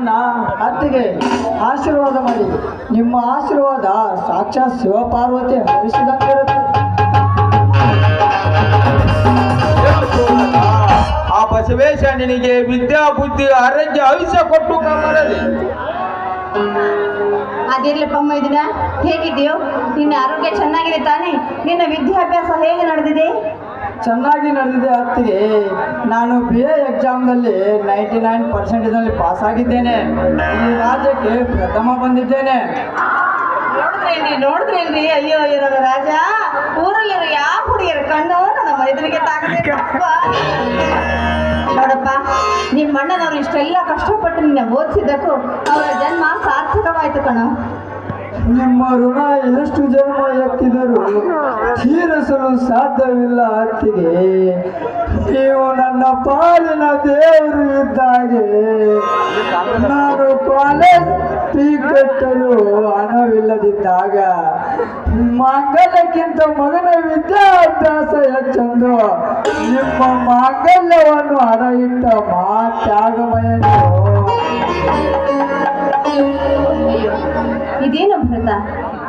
ಅನ್ನ ಅತ್ತಿಗೆ ಆಶೀರ್ವಾದ ಮಾಡಿ. ನಿಮ್ಮ ಆಶೀರ್ವಾದ ಸಾಕ್ಷಾತ್ ಶಿವಪಾರ್ವತಿ ಹರಿಸಿದಂತಿರುತ್ತೆ. ಆ ಬಸವೇಶ ನಿನಗೆ ವಿದ್ಯಾ ಬುದ್ಧಿ ಆರೋಗ್ಯ ಆಯುಷ್ಯ ಕೊಟ್ಟು ಕಾಪಾಡಲಿ. ಅದಿರ್ಲಪ್ಪ ಮೈದಿನ, ಹೇಗಿದೆಯೋ? ನಿನ್ನ ಆರೋಗ್ಯ ಚೆನ್ನಾಗಿದೆ ತಾನೇ? ನಿನ್ನ ವಿದ್ಯಾಭ್ಯಾಸ ಹೇಗೆ ನಡೆದಿದೆ? ಚೆನ್ನಾಗಿ ನಡೆದಿದೆ ಅತ್ತಿಗೆ. ನಾನು BA ಎಕ್ಸಾಮ್ನಲ್ಲಿ 99% ಪಾಸ್ ಆಗಿದ್ದೇನೆ. ಈ ರಾಜ್ಯಕ್ಕೆ ಪ್ರಥಮ ಬಂದಿದ್ದೇನೆ. ನೋಡಿದ್ರೇನ್ರಿ? ಅಯ್ಯೋ ಅಯ್ಯೋ ನನ್ನ ರಾಜ, ಊರಲ್ಲಿರೋ ಯಾವ ಹುಡುಗಿಯರ ಕಣ್ಣು ನನ್ನ ಮೈದನಿಗೆ ತಾಕಬೇಕು. ನೋಡಪ್ಪ, ನಿಮ್ಮ ಅಣ್ಣನವ್ರು ಇಷ್ಟೆಲ್ಲ ಕಷ್ಟಪಟ್ಟು ನಿನ್ನ ಓದಿಸಿದ್ದಕ್ಕೂ ಅವರ ಜನ್ಮ ಸಾರ್ಥಕವಾಯ್ತು ಕಣ. ನಿಮ್ಮ ಋಣ ಎಷ್ಟು ಜನ್ಮ ಎತ್ತಿದರೂ ತೀರಿಸಲು ಸಾಧ್ಯವಿಲ್ಲ ಅತ್ತಿಗೆ. ನೀವು ನನ್ನ ಪಾಲಿನ ದೇವರು ಇದ್ದಾಗೆ. ನಾನು ಕಾಲೇಜ್ ಫೀ ಕಟ್ಟಲು ಹಣವಿಲ್ಲದಿದ್ದಾಗ ಮಾಂಗಲ್ಯಕ್ಕಿಂತ ಮಗನ ವಿದ್ಯಾಭ್ಯಾಸ ಹೆಚ್ಚೆಂದು ನಿಮ್ಮ ಮಾಂಗಲ್ಯವನ್ನು ಹಣ ಇಟ್ಟ ತ್ಯಾಗಮಯನು. ಇದೇನು ಭರತ,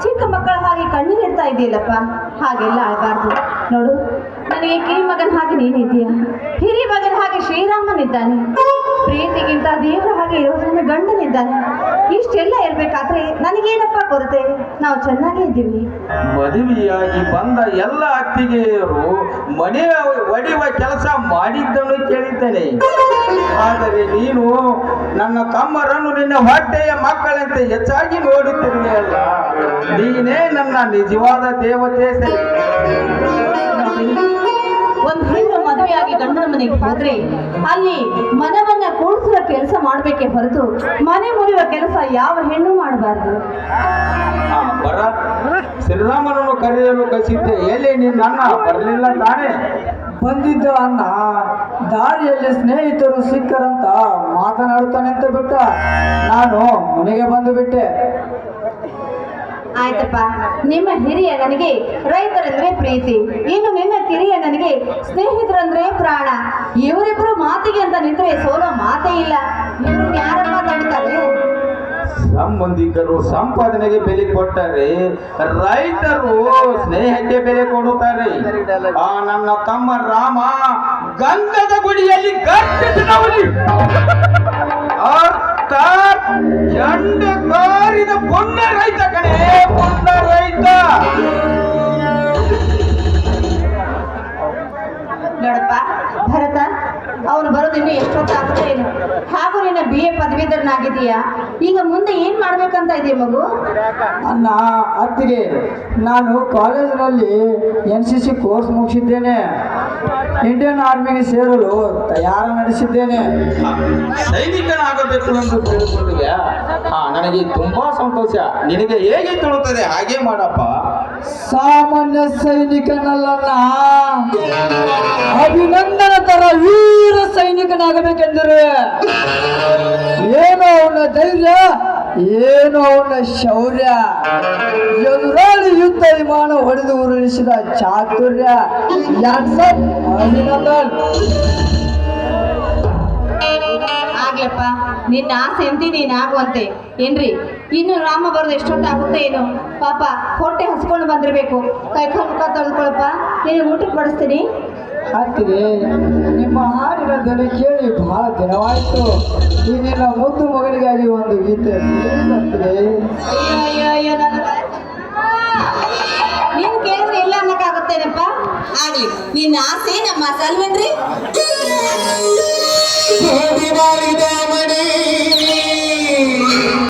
ಚಿಕ್ಕ ಮಕ್ಕಳ ಹಾಗೆ ಕಣ್ಣೀರಿಡ್ತಾ ಇದೆಯಲ್ಲಪ್ಪ? ಹಾಗೆಲ್ಲ ಆಗಬಾರ್ದು. ನೋಡು, ನನಗೆ ಕಿರಿ ಮಗನ ಹಾಗೆ ನೀನಿದ್ದೀಯ, ಹಿರಿ ಮಗನ ಹಾಗೆ ಶ್ರೀರಾಮನಿದ್ದಾನೆ, ಪ್ರೀತಿಗಿಂತ ದೇವರ ಹಾಗೆ ಇರೋದ್ರಿಂದ ಗಂಡನಿದ್ದಾನೆ. ಇಷ್ಟೆಲ್ಲ ಇರ್ಬೇಕಾದ್ರೆ ನನಗೇನಪ್ಪ ಕೊರತೆ? ನಾವು ಚೆನ್ನಾಗೇ ಇದ್ದೀವಿ. ಮದುವೆಯಾಗಿ ಬಂದ ಎಲ್ಲ ಅತ್ತಿಗೆಯರು ಮನೆ ಒಡೆಯುವ ಕೆಲಸ ಮಾಡಿದ್ದನ್ನು ಕೇಳಿದ್ದೇನೆ. ಆದರೆ ನೀನು ನನ್ನ ತಮ್ಮರನ್ನು ನಿನ್ನ ಹೊಟ್ಟೆಯ ಮಕ್ಕಳಂತೆ ಹೆಚ್ಚಾಗಿ ನೋಡುತ್ತಿರುವೆಯಲ್ಲ. ನೀನೇ ನನ್ನ ನಿಜವಾದ ದೇವತೆ. ಒಂದು ಹೆಣ್ಣು ಮದುವೆಯಾಗಿ ಗಂಡನ ಮನೆಗೆ ಹೋದ್ರೆ ಅಲ್ಲಿ ಮನವನ್ನ ಕೂಡಿಸುವ ಕೆಲಸ ಮಾಡ್ಬೇಕೆ ಹೊರತು ಮನೆ ಮುರಿಯುವ ಕೆಲಸ ಯಾವ ಹೆಣ್ಣು ಮಾಡಬಾರ್ದು. ಶ್ರೀರಾಮನನ್ನು ಕರೆಯಲು ಕಸಿದ್ದೆ, ಎಲ್ಲಿ ನಿನ್ನ ಅಣ್ಣ ಬರಲಿಲ್ಲ ತಾನೇ? ಬಂದಿದ್ದ ಅಣ್ಣ ದಾರಿಯಲ್ಲಿ ಸ್ನೇಹಿತರು ಸಿಕ್ಕರಂತ ಮಾತನಾಡುತ್ತಾ ನಿಂತು ಬಿಟ್ಟ. ನಾನು ಮನೆಗೆ ಬಂದು ಬಿಟ್ಟೆ. ಆಯ್ತಪ್ಪ, ನಿಮ್ಮ ಹಿರಿಯ ನನಗೆ ರೈತರಂದ್ರೆ ಪ್ರೀತಿ, ಇನ್ನು ನಿನ್ನ ಕಿರಿಯ ನನಗೆ ಸ್ನೇಹಿತರಂದ್ರೆ ಪ್ರಾಣ. ಇವರಿಬ್ರು ಮಾತಿಗೆ ಅಂತ ನಿಂತರೆ ಸೋಲೋ ಮಾತೇ ಇಲ್ಲ. ಇವ್ರು ಯಾರಪ್ಪ ತಡ್ತಾರೆ? ಸಂಬಂಧಿಕರು ಸಂಪಾದನೆಗೆ ಬೆಲೆ ಕೊಟ್ಟರೆ ರೈತರು ಸ್ನೇಹಕ್ಕೆ ಬೆಲೆ ಕೊಡುತ್ತಾರೆ. ಆ ನನ್ನ ತಮ್ಮ ರಾಮ ಗಂಗದ ಗುಡಿಯಲ್ಲಿ ಗರ್ಜಿಸಿದವನು ಚಂಡ ಕಾರಿದ ಪುಣ್ಯ ರೈತ ಕಣೆ, ಪುಣ್ಯ ರೈತ. ನೋಡಪ್ಪ ಭರತ, ಅವನು ಬರೋದು ಇನ್ನು ಎಷ್ಟೊತ್ತಾಗುತ್ತೆ ಏನು? ಹಾಗೂ ನಿನ್ನ BA ಪದವೀಧರನಾಗಿದೀಯಾ, ಈಗ ಮುಂದೆ ಏನ್ ಮಾಡ್ಬೇಕಂತ ಇದೆಯಾ ಮಗು? ಅಣ್ಣ ಅತ್ತಿಗೆ, ನಾನು ಕಾಲೇಜಿನಲ್ಲಿ NCC ಕೋರ್ಸ್ ಮುಗಿಸಿದ್ದೇನೆ. ಇಂಡಿಯನ್ ಆರ್ಮಿಗೆ ಸೇರಲು ತಯಾರು ನಡೆಸಿದ್ದೇನೆ. ಸೈನಿಕನಾಗಬೇಕು ಎಂದು ತಿಳಿದುಕೊಂಡಿವೆ. ನನಗೆ ತುಂಬಾ ಸಂತೋಷ. ನಿನಗೆ ಹೇಗೆ ತಿಳಿಯುತ್ತದೆ ಹಾಗೆ ಮಾಡಪ್ಪ. ಸಾಮಾನ್ಯ ಸೈನಿಕನಲ್ಲಣ್ಣ, ಅಭಿನಂದನ ತರ ವೀರ ಸೈನಿಕನಾಗಬೇಕೆಂದರೆ ಏನೋ ಅವನ ಧೈರ್ಯ, ಏನೋ ಅವನ ಶೌರ್ಯ, ಎದುರಾಳಿ ಯುದ್ಧ ವಿಮಾನ ಹೊಡೆದು ಉರುಳಿಸಿದ ಚಾತುರ್ಯ. ಅಭಿನಂದನ್. ಆಗ್ಲಪ್ಪ, ನಿನ್ನ ಆಸೆ ಎಂತಿ ನೀನಾಗುವಂತೆ. ಏನ್ರಿ, ಇನ್ನು ರಾಮ ಬರೋದು ಎಷ್ಟೊತ್ತಾಗುತ್ತೆ ಏನು? ಪಾಪ ಹೊಟ್ಟೆ ಹಸ್ಕೊಂಡು ಬಂದಿರ್ಬೇಕು. ಕೈಕಾಲು ಮುಖ ತೊಳ್ಕೊಳಪ್ಪ, ನೀನು ಊಟಕ್ಕೆ ಬಡಿಸ್ತೀನಿ. ಅತ್ತಿಗೆ, ನಿಮ್ಮ ಹಾಡಿನ ಧ್ವನಿ ಕೇಳಿ ಬಹಳ ದಿನವಾಯಿತು. ಈ ನಿನ್ನ ಮುದ್ದು ಮಗನಿಗಾಗಿ ಒಂದು ಗೀತೆ ಅತ್ತಿಗೆ. ಅಯ್ಯೋ ಅಯ್ಯೋ ನನ್ನ ನೀನು ಕೇಳಿದ್ರೆ ಇಲ್ಲ ಅನ್ನಕ್ಕಾಗುತ್ತೇನಪ್ಪ? ಆಗ್ಲಿ, ನಿನ್ನ ಆಸೆ ನಮ್ಮ ಸಲ್ವೇನ್ರಿ.